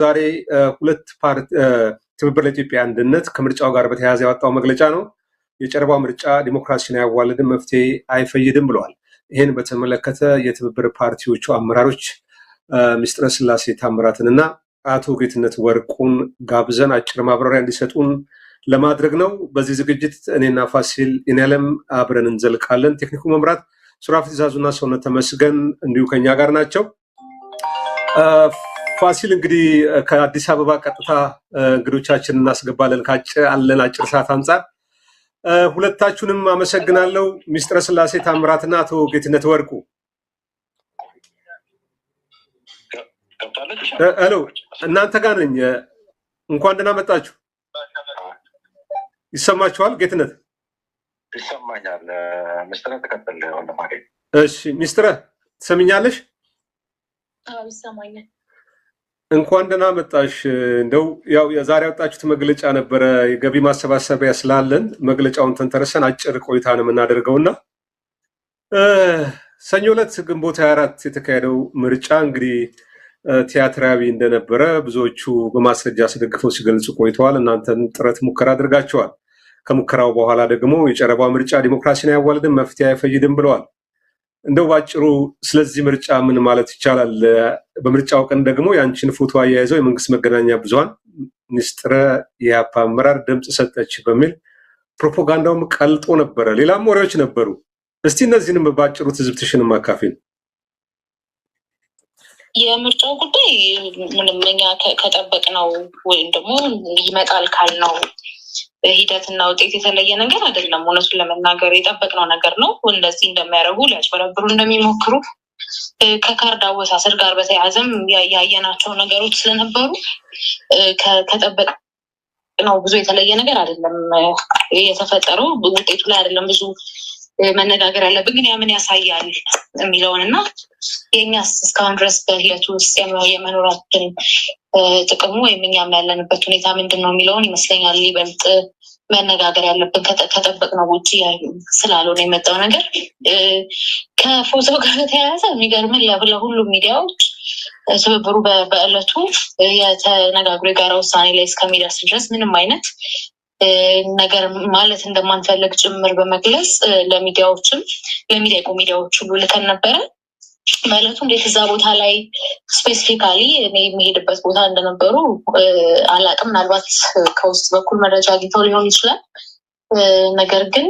ዛሬ ሁለት ፓርቲ ትብብር ለኢትዮጵያ አንድነት ከምርጫው ጋር በተያያዘ ያወጣው መግለጫ ነው። የጨረባው ምርጫ ዲሞክራሲን አያዋልድም፣ መፍትሄ አይፈይድም ብለዋል። ይህን በተመለከተ የትብብር ፓርቲዎቹ አመራሮች ምስጢረ ስላሴ ታምራትንና አቶ ጌትነት ወርቁን ጋብዘን አጭር ማብራሪያ እንዲሰጡን ለማድረግ ነው። በዚህ ዝግጅት እኔና ፋሲል ኢናለም አብረን እንዘልቃለን። ቴክኒኩ መምራት ሱራፊት ዛዙና ሰውነት ተመስገን እንዲሁ ከኛ ጋር ናቸው። ፋሲል እንግዲህ ከአዲስ አበባ ቀጥታ እንግዶቻችን እናስገባለን ካለን አጭር ሰዓት አንጻር ሁለታችሁንም አመሰግናለሁ። ምስጢረ ስላሴ ታምራትና አቶ ጌትነት ወርቁ ሄሎ፣ እናንተ ጋር ነኝ። እንኳን ደህና መጣችሁ። ይሰማችኋል? ጌትነት ይሰማኛል። ምስጢረ ተከተል ወንድማዴ። እሺ ምስጢረ ትሰሚኛለሽ? አዎ ይሰማኛል። እንኳን ደህና መጣሽ። እንደው ያው የዛሬ ያወጣችሁት መግለጫ ነበረ፣ የገቢ ማሰባሰቢያ ስላለን መግለጫውን ተንተርሰን አጭር ቆይታ ነው የምናደርገውና ሰኞ ዕለት ግንቦት 24 የተካሄደው ምርጫ እንግዲህ ቲያትራዊ እንደነበረ ብዙዎቹ በማስረጃ አስደግፈው ሲገልጹ ቆይተዋል። እናንተም ጥረት ሙከራ አድርጋችኋል። ከሙከራው በኋላ ደግሞ የጨረባው ምርጫ ዲሞክራሲን አያዋልድም፣ መፍትሄ አይፈይድም ብለዋል። እንደው ባጭሩ ስለዚህ ምርጫ ምን ማለት ይቻላል? በምርጫው ቀን ደግሞ የአንቺን ፎቶ አያይዘው የመንግስት መገናኛ ብዙሃን ምስጢረ የኢህአፓ አመራር ድምፅ ሰጠች በሚል ፕሮፓጋንዳውም ቀልጦ ነበረ። ሌላም ወሬዎች ነበሩ። እስቲ እነዚህንም ባጭሩ ትዝብትሽን ማካፈል። የምርጫው ጉዳይ ምንም እኛ ከጠበቅነው ወይም ደግሞ ይመጣል ካልነው ሂደትና ውጤት የተለየ ነገር አይደለም። እውነቱን ለመናገር የጠበቅነው ነገር ነው። እንደዚህ እንደሚያደርጉ ሊያጭበረብሩ እንደሚሞክሩ ከካርድ አወሳሰድ ጋር በተያያዘም ያየናቸው ነገሮች ስለነበሩ ከጠበቅነው ብዙ የተለየ ነገር አይደለም የተፈጠረው። ውጤቱ ላይ አይደለም ብዙ መነጋገር ያለብን፣ ግን ያምን ያሳያል የሚለውን እና የእኛስ እስካሁን ድረስ በሂደቱ ውስጥ የመኖራችን ጥቅሙ ወይም እኛም ያለንበት ሁኔታ ምንድን ነው የሚለውን ይመስለኛል ይበልጥ መነጋገር ያለብን ከጠበቅነው ውጭ ስላልሆነ የመጣው ነገር። ከፎቶ ጋር በተያያዘ የሚገርምን ለሁሉም ሚዲያዎች ትብብሩ በዕለቱ የተነጋግሮ የጋራ ውሳኔ ላይ እስከሚደርስ ድረስ ምንም አይነት ነገር ማለት እንደማንፈልግ ጭምር በመግለጽ ለሚዲያዎችም ሚዲያዎች ሁሉ ልከን ነበረ። ማለቱ እንዴት እዛ ቦታ ላይ ስፔሲፊካሊ እኔ የሚሄድበት ቦታ እንደነበሩ አላቅም። ምናልባት ከውስጥ በኩል መረጃ አግኝተው ሊሆን ይችላል። ነገር ግን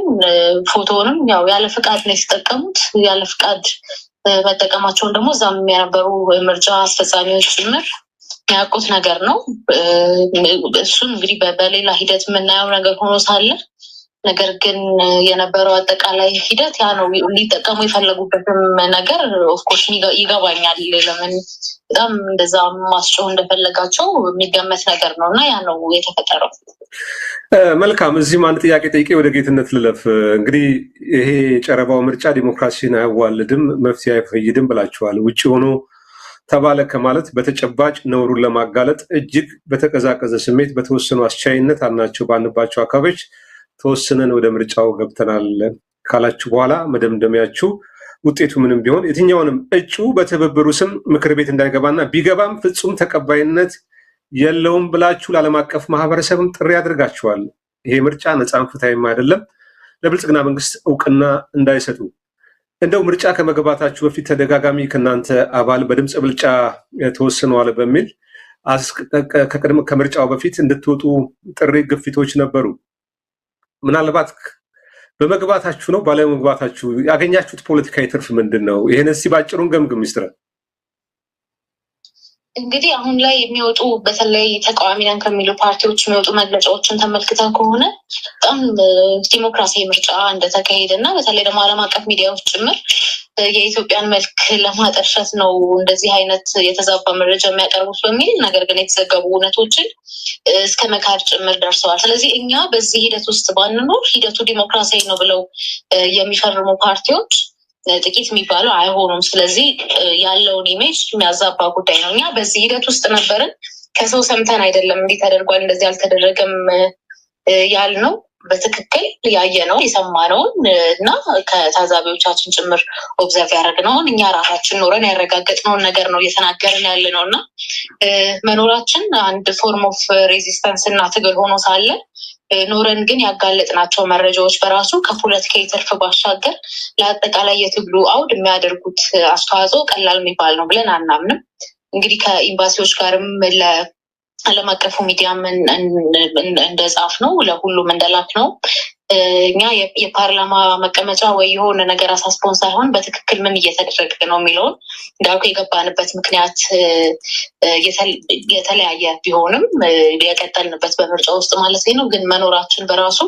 ፎቶውንም ያው ያለ ፍቃድ ነው የተጠቀሙት። ያለ ፍቃድ መጠቀማቸውን ደግሞ እዛም የነበሩ ምርጫ አስፈጻሚዎች ጭምር ያውቁት ነገር ነው። እሱም እንግዲህ በሌላ ሂደት የምናየው ነገር ሆኖ ሳለ ነገር ግን የነበረው አጠቃላይ ሂደት ያ ነው። ሊጠቀሙ የፈለጉበትም ነገር ኦፍኮርስ ይገባኛል። ለምን በጣም እንደዛ ማስጮህ እንደፈለጋቸው የሚገመት ነገር ነው እና ያ ነው የተፈጠረው። መልካም። እዚህም አንድ ጥያቄ ጠይቄ ወደ ጌትነት ልለፍ። እንግዲህ ይሄ የጨረባው ምርጫ ዲሞክራሲን አያዋልድም፣ መፍትሄ አይፈይድም ብላችኋል። ውጭ ሆኖ ተባለ ከማለት በተጨባጭ ነውሩን ለማጋለጥ እጅግ በተቀዛቀዘ ስሜት በተወሰኑ አስቻይነት አናቸው ባንባቸው አካባቢዎች ተወስነን ወደ ምርጫው ገብተናል ካላችሁ በኋላ መደምደሚያችሁ ውጤቱ ምንም ቢሆን የትኛውንም እጩ በትብብሩ ስም ምክር ቤት እንዳይገባና ቢገባም ፍጹም ተቀባይነት የለውም ብላችሁ ለዓለም አቀፍ ማህበረሰብም ጥሪ አድርጋችኋል። ይሄ ምርጫ ነፃም ፍትሃዊም አይደለም፣ ለብልጽግና መንግስት እውቅና እንዳይሰጡ። እንደው ምርጫ ከመግባታችሁ በፊት ተደጋጋሚ ከእናንተ አባል በድምፅ ብልጫ ተወስነዋል በሚል ከምርጫው በፊት እንድትወጡ ጥሪ ግፊቶች ነበሩ። ምናልባት በመግባታችሁ ነው ባለመግባታችሁ ያገኛችሁት ፖለቲካዊ ትርፍ ምንድን ነው? ይህን እስቲ ባጭሩን ገምግም ምስጢረ። እንግዲህ አሁን ላይ የሚወጡ በተለይ ተቃዋሚ ነን ከሚሉ ፓርቲዎች የሚወጡ መግለጫዎችን ተመልክተን ከሆነ በጣም ዲሞክራሲያዊ ምርጫ እንደተካሄደ እና በተለይ ደግሞ ዓለም አቀፍ ሚዲያዎች ጭምር የኢትዮጵያን መልክ ለማጠርሸት ነው እንደዚህ አይነት የተዛባ መረጃ የሚያቀርቡት በሚል ነገር ግን የተዘገቡ እውነቶችን እስከ መካድ ጭምር ደርሰዋል። ስለዚህ እኛ በዚህ ሂደት ውስጥ ባንኖር ሂደቱ ዲሞክራሲያዊ ነው ብለው የሚፈርሙ ፓርቲዎች ጥቂት የሚባለው አይሆኑም። ስለዚህ ያለውን ኢሜጅ የሚያዛባ ጉዳይ ነው። እኛ በዚህ ሂደት ውስጥ ነበርን። ከሰው ሰምተን አይደለም እንዲህ ተደርጓል እንደዚህ አልተደረገም ያልነው። በትክክል ያየነው የሰማነውን እና ከታዛቢዎቻችን ጭምር ኦብዘርቭ ያደረግነውን እኛ ራሳችን ኖረን ያረጋገጥነውን ነገር ነው እየተናገርን ያለ ነው እና መኖራችን አንድ ፎርም ኦፍ ሬዚስተንስ እና ትግል ሆኖ ሳለ ኖረን ግን ያጋለጥናቸው መረጃዎች በራሱ ከፖለቲካዊ ትርፍ ባሻገር ለአጠቃላይ የትግሉ አውድ የሚያደርጉት አስተዋጽኦ ቀላል የሚባል ነው ብለን አናምንም። እንግዲህ ከኤምባሲዎች ጋርም ለዓለም አቀፉ ሚዲያም እንደጻፍ ነው ለሁሉም እንደላክ ነው እኛ የፓርላማ መቀመጫ ወይ የሆነ ነገር አሳስቦን ሳይሆን በትክክል ምን እየተደረገ ነው የሚለውን እንዳልኩ የገባንበት ምክንያት የተለያየ ቢሆንም የቀጠልንበት በምርጫ ውስጥ ማለት ነው። ግን መኖራችን በራሱ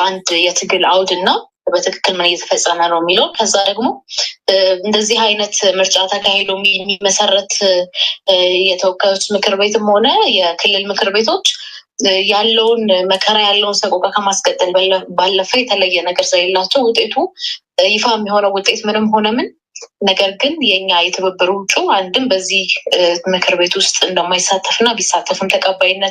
አንድ የትግል አውድና በትክክል ምን እየተፈጸመ ነው የሚለው ከዛ ደግሞ እንደዚህ አይነት ምርጫ ተካሂዶ የሚመሰረት የተወካዮች ምክር ቤትም ሆነ የክልል ምክር ቤቶች ያለውን መከራ ያለውን ሰቆቃ ከማስቀጠል ባለፈ የተለየ ነገር ስለሌላቸው ውጤቱ ይፋ የሚሆነው ውጤት ምንም ሆነ ምን ነገር ግን የኛ የትብብሩ ውጩ አንድም በዚህ ምክር ቤት ውስጥ እንደማይሳተፍና ቢሳተፍም ተቀባይነት